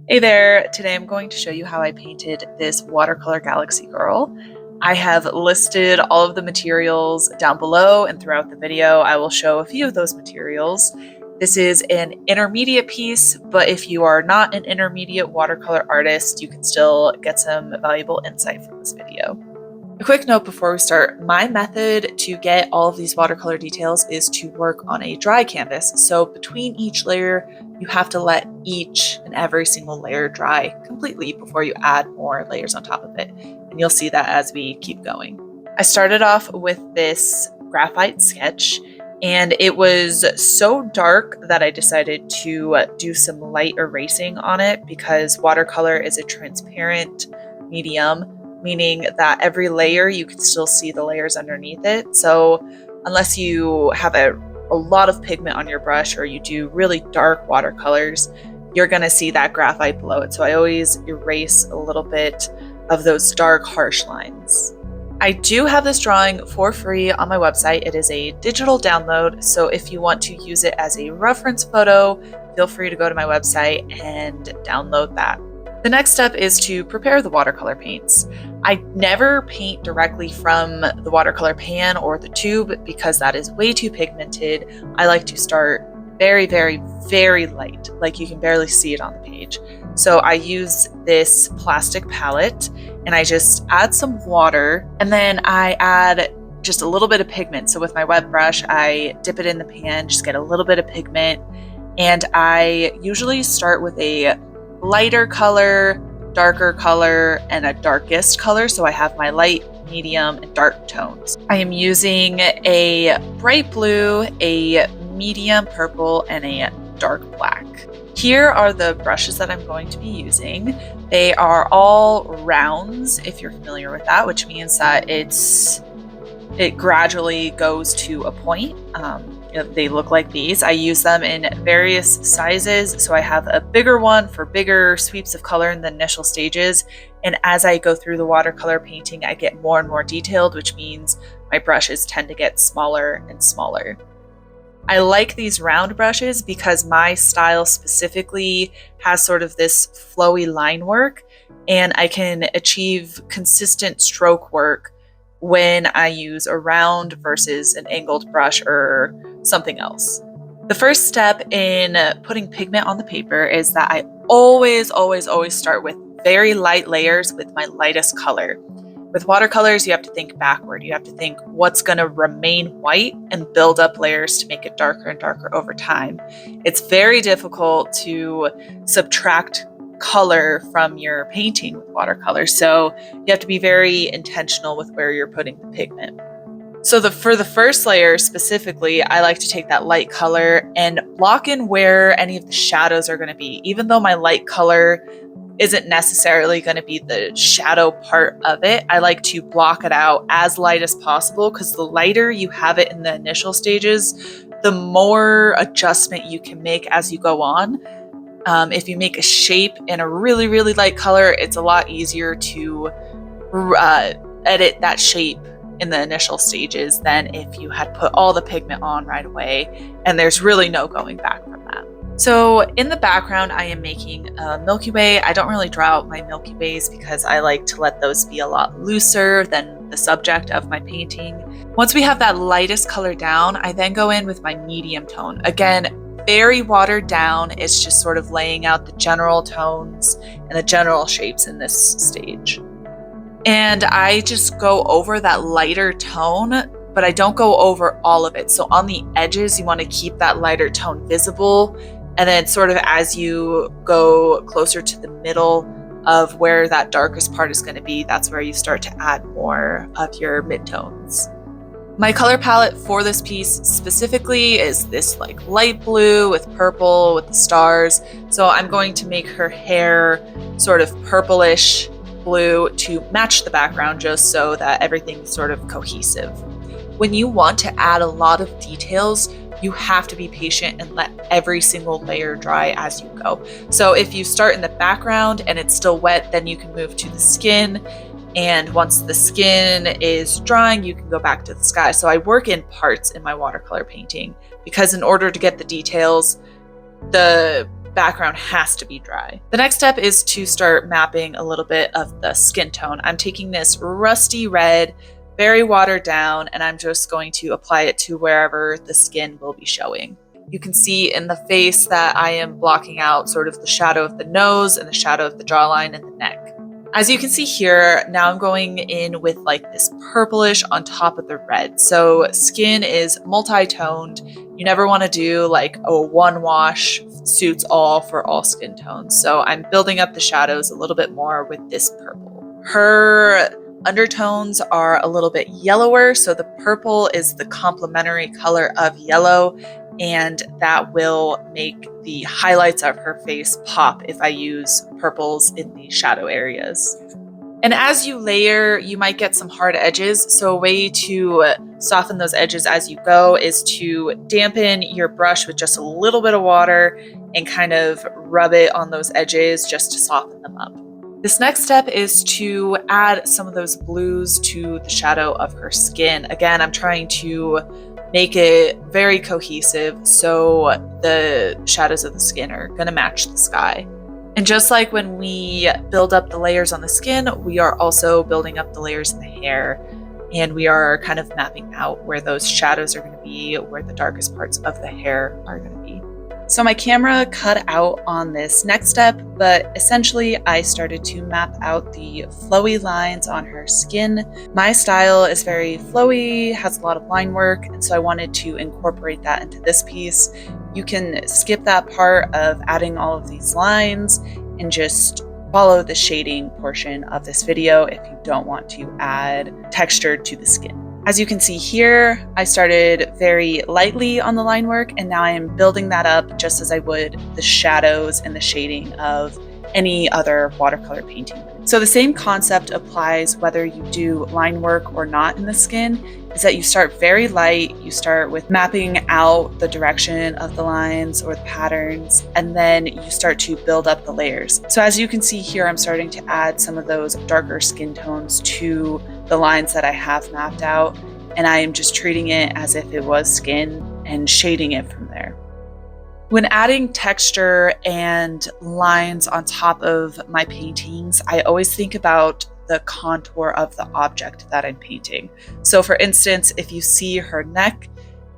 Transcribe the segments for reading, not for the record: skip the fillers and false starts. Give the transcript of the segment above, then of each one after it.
Hey there, today I'm going to show you how I painted this watercolor galaxy girl. I have listed all of the materials down below, and throughout the video I will show a few of those materials. This is an intermediate piece, but if you are not an intermediate watercolor artist, you can still get some valuable insight from this video. A quick note before we start, my method to get all of these watercolor details is to work on a dry canvas. So between each layer, you have to let each and every single layer dry completely before you add more layers on top of it. And you'll see that as we keep going. I started off with this graphite sketch, and it was so dark that I decided to do some light erasing on it because watercolor is a transparent medium, meaning that every layer you can still see the layers underneath it. So unless you have a lot of pigment on your brush or you do really dark watercolors, you're gonna see that graphite below it. So I always erase a little bit of those dark, harsh lines. I do have this drawing for free on my website. It is a digital download, so if you want to use it as a reference photo, feel free to go to my website and download that. The next step is to prepare the watercolor paints. I never paint directly from the watercolor pan or the tube because that is way too pigmented. I like to start very, very, very light, like you can barely see it on the page. So I use this plastic palette and I just add some water, and then I add just a little bit of pigment. So with my wet brush, I dip it in the pan, just get a little bit of pigment, and I usually start with a lighter color, darker color, and a darkest color. So I have my light, medium, and dark tones. I am using a bright blue, a medium purple, and a dark black. Here are the brushes that I'm going to be using. They are all rounds, if you're familiar with that, which means that it gradually goes to a point. They look like these. I use them in various sizes. So I have a bigger one for bigger sweeps of color in the initial stages. And as I go through the watercolor painting, I get more and more detailed, which means my brushes tend to get smaller and smaller. I like these round brushes because my style specifically has sort of this flowy line work, and I can achieve consistent stroke work when I use a round versus an angled brush or something else. The first step in putting pigment on the paper is that I always start with very light layers with my lightest color. With watercolors, you have to think backward. You have to think what's going to remain white and build up layers to make it darker and darker over time. It's very difficult to subtract color from your painting with watercolor, so you have to be very intentional with where you're putting the pigment. So for the first layer specifically, I like to take that light color and block in where any of the shadows are going to be. Even though my light color isn't necessarily going to be the shadow part of it, I like to block it out as light as possible, because the lighter you have it in the initial stages, the more adjustment you can make as you go on. If you make a shape in a really, really light color, it's a lot easier to edit that shape in the initial stages than if you had put all the pigment on right away, and there's really no going back from that. So in the background, I am making a Milky Way. I don't really draw out my Milky Ways because I like to let those be a lot looser than the subject of my painting. Once we have that lightest color down, I then go in with my medium tone. Again, very watered down. It's just sort of laying out the general tones and the general shapes in this stage. And I just go over that lighter tone, but I don't go over all of it. So on the edges, you want to keep that lighter tone visible. And then sort of as you go closer to the middle of where that darkest part is going to be, that's where you start to add more of your midtones. My color palette for this piece specifically is this like light blue with purple with the stars. So I'm going to make her hair sort of purplish blue to match the background, just so that everything's sort of cohesive. When you want to add a lot of details, you have to be patient and let every single layer dry as you go. So if you start in the background and it's still wet, then you can move to the skin. And once the skin is drying, you can go back to the sky. So I work in parts in my watercolor painting because in order to get the details, the background has to be dry. The next step is to start mapping a little bit of the skin tone. I'm taking this rusty red, very watered down, and I'm just going to apply it to wherever the skin will be showing. You can see in the face that I am blocking out sort of the shadow of the nose and the shadow of the jawline and the neck. As you can see here, now I'm going in with like this purplish on top of the red. So skin is multi-toned. You never want to do like a one wash suits all for all skin tones. So I'm building up the shadows a little bit more with this purple. Her undertones are a little bit yellower, so the purple is the complementary color of yellow, and that will make the highlights of her face pop if I use purples in the shadow areas. And as you layer, you might get some hard edges. So a way to soften those edges as you go is to dampen your brush with just a little bit of water and kind of rub it on those edges just to soften them up. This next step is to add some of those blues to the shadow of her skin. Again, I'm trying to make it very cohesive so the shadows of the skin are going to match the sky. And just like when we build up the layers on the skin, we are also building up the layers in the hair, and we are kind of mapping out where those shadows are going to be, where the darkest parts of the hair are going to be. So my camera cut out on this next step, but essentially I started to map out the flowy lines on her skin. My style is very flowy, has a lot of line work, and so I wanted to incorporate that into this piece. You can skip that part of adding all of these lines and just follow the shading portion of this video if you don't want to add texture to the skin. As you can see here, I started very lightly on the line work, and now I am building that up just as I would the shadows and the shading of any other watercolor painting. So the same concept applies whether you do line work or not in the skin, is that you start very light, you start with mapping out the direction of the lines or the patterns, and then you start to build up the layers. So as you can see here, I'm starting to add some of those darker skin tones to the lines that I have mapped out, and I am just treating it as if it was skin and shading it from there. When adding texture and lines on top of my paintings, I always think about the contour of the object that I'm painting. So for instance, if you see her neck,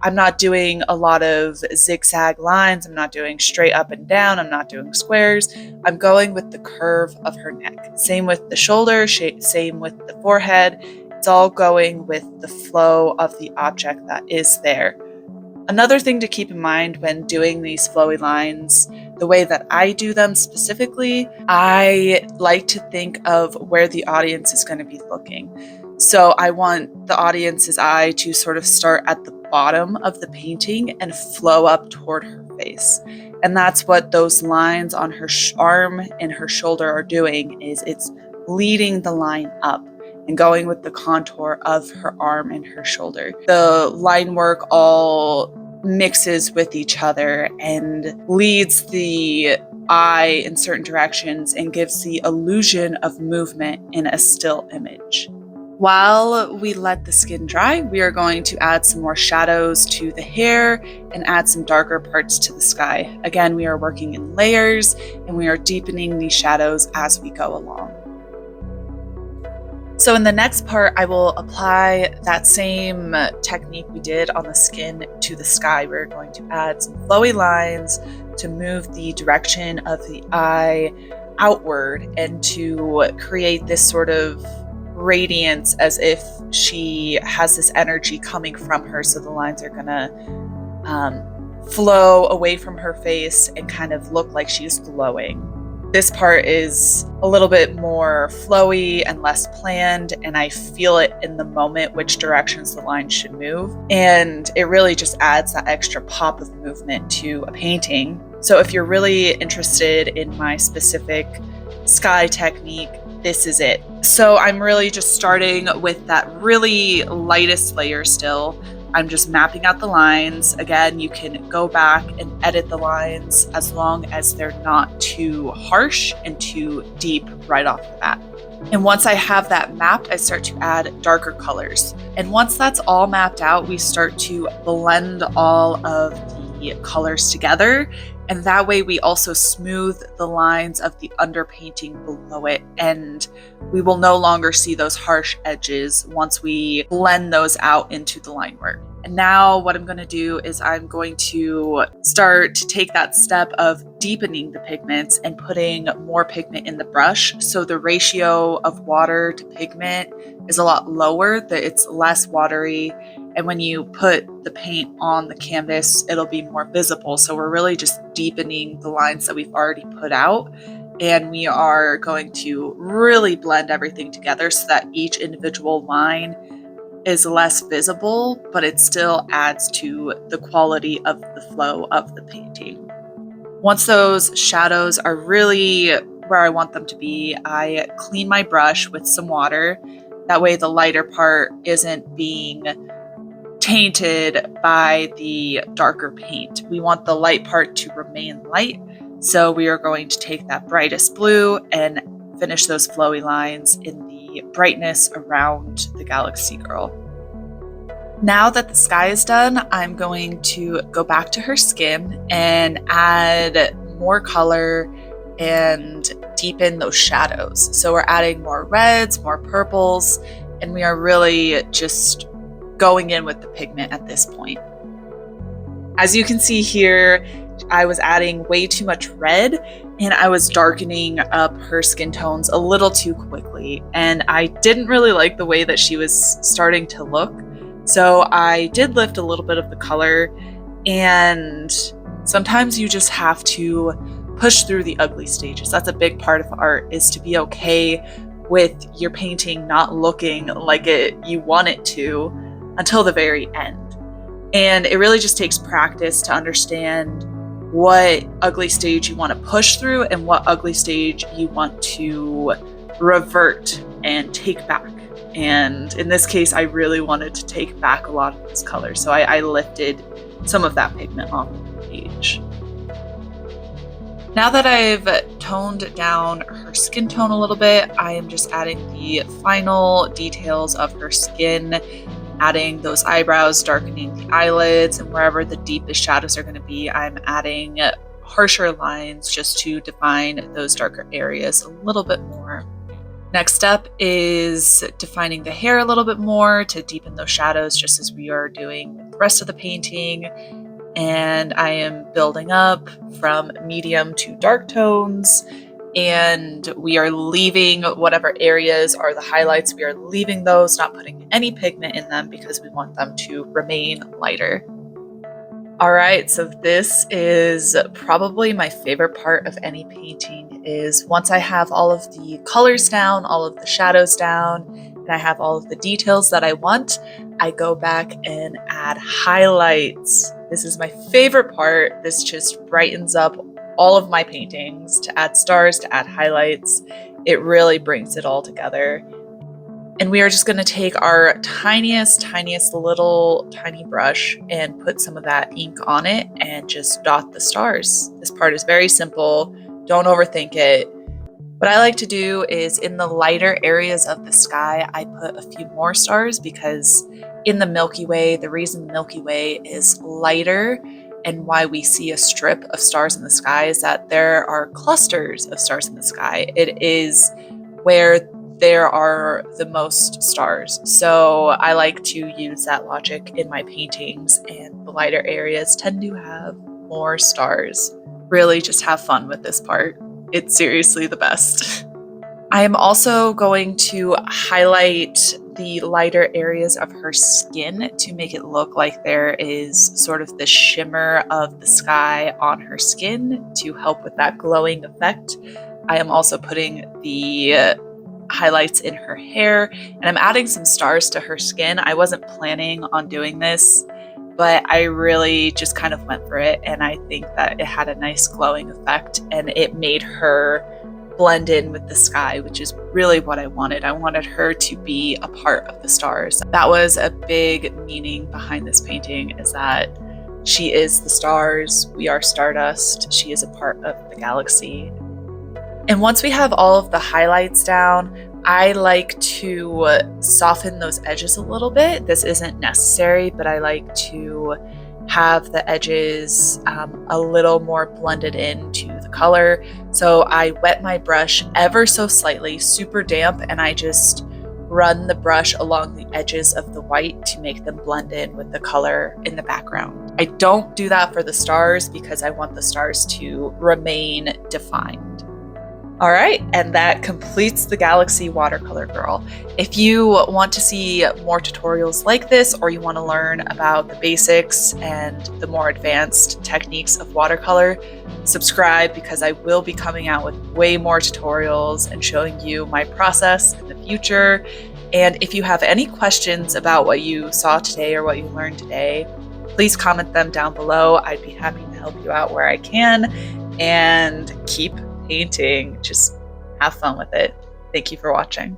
I'm not doing a lot of zigzag lines. I'm not doing straight up and down. I'm not doing squares. I'm going with the curve of her neck. Same with the shoulder, same with the forehead. It's all going with the flow of the object that is there. Another thing to keep in mind when doing these flowy lines, the way that I do them specifically, I like to think of where the audience is going to be looking. So I want the audience's eye to sort of start at the bottom of the painting and flow up toward her face. And that's what those lines on her arm and her shoulder are doing, is it's leading the line up and going with the contour of her arm and her shoulder. The line work all mixes with each other and leads the eye in certain directions and gives the illusion of movement in a still image. While we let the skin dry, we are going to add some more shadows to the hair and add some darker parts to the sky. Again, we are working in layers and we are deepening these shadows as we go along. So in the next part, I will apply that same technique we did on the skin to the sky. We're going to add some flowy lines to move the direction of the eye outward and to create this sort of radiance as if she has this energy coming from her. So the lines are gonna flow away from her face and kind of look like she's glowing. This part is a little bit more flowy and less planned, and I feel it in the moment which directions the line should move. And it really just adds that extra pop of movement to a painting. So if you're really interested in my specific sky technique, this is it. So I'm really just starting with that really lightest layer still. I'm just mapping out the lines. Again, you can go back and edit the lines as long as they're not too harsh and too deep right off the bat. And once I have that mapped, I start to add darker colors. And once that's all mapped out, we start to blend all of the colors together. And that way we also smooth the lines of the underpainting below it, and we will no longer see those harsh edges once we blend those out into the line work. And now what I'm going to do is I'm going to start to take that step of deepening the pigments and putting more pigment in the brush. So the ratio of water to pigment is a lot lower, that it's less watery. And when you put the paint on the canvas, it'll be more visible. So we're really just deepening the lines that we've already put out. And we are going to really blend everything together so that each individual line is less visible, but it still adds to the quality of the flow of the painting. Once those shadows are really where I want them to be, I clean my brush with some water. That way the lighter part isn't being tainted by the darker paint. We want the light part to remain light, so we are going to take that brightest blue and finish those flowy lines in the brightness around the Galaxy Girl. Now that the sky is done, I'm going to go back to her skin and add more color and deepen those shadows. So we're adding more reds, more purples, and we are really just going in with the pigment at this point. As you can see here, I was adding way too much red and I was darkening up her skin tones a little too quickly, and I didn't really like the way that she was starting to look. So I did lift a little bit of the color, and sometimes you just have to push through the ugly stages. That's a big part of art, is to be okay with your painting not looking like you want it to until the very end. And it really just takes practice to understand what ugly stage you want to push through and what ugly stage you want to revert and take back. And in this case, I really wanted to take back a lot of those colors, so I lifted some of that pigment off the page. Now that I've toned down her skin tone a little bit, I am just adding the final details of her skin, adding those eyebrows, darkening the eyelids, and wherever the deepest shadows are going to be, I'm adding harsher lines just to define those darker areas a little bit more. Next step is defining the hair a little bit more to deepen those shadows, just as we are doing with the rest of the painting. And I am building up from medium to dark tones, and we are leaving whatever areas are the highlights, we are leaving those, not putting any pigment in them because we want them to remain lighter. All right, so this is probably my favorite part of any painting, is once I have all of the colors down, all of the shadows down, and I have all of the details that I want, I go back and add highlights. This is my favorite part. This just brightens up all of my paintings. To add stars, to add highlights, it really brings it all together. And we are just going to take our tiniest little tiny brush and put some of that ink on it and just dot the stars. This part is very simple. Don't overthink it. What I like to do is in the lighter areas of the sky, I put a few more stars, because in the Milky Way, the reason the Milky Way is lighter and why we see a strip of stars in the sky is that there are clusters of stars in the sky. It is where there are the most stars. So I like to use that logic in my paintings, and the lighter areas tend to have more stars. Really just have fun with this part. It's seriously the best. I am also going to highlight the lighter areas of her skin to make it look like there is sort of the shimmer of the sky on her skin to help with that glowing effect. I am also putting the highlights in her hair, and I'm adding some stars to her skin. I wasn't planning on doing this, but I really just kind of went for it, and I think that it had a nice glowing effect, and it made her blend in with the sky, which is really what I wanted. I wanted her to be a part of the stars. That was a big meaning behind this painting, is that she is the stars, we are stardust, she is a part of the galaxy. And once we have all of the highlights down, I like to soften those edges a little bit. This isn't necessary, but I like to have the edges a little more blended into the color. So I wet my brush ever so slightly, super damp, and I just run the brush along the edges of the white to make them blend in with the color in the background. I don't do that for the stars because I want the stars to remain defined. All right, and that completes the Galaxy Watercolor Girl. If you want to see more tutorials like this, or you want to learn about the basics and the more advanced techniques of watercolor, subscribe, because I will be coming out with way more tutorials and showing you my process in the future. And if you have any questions about what you saw today or what you learned today, please comment them down below. I'd be happy to help you out where I can, and keep painting. Just have fun with it. Thank you for watching.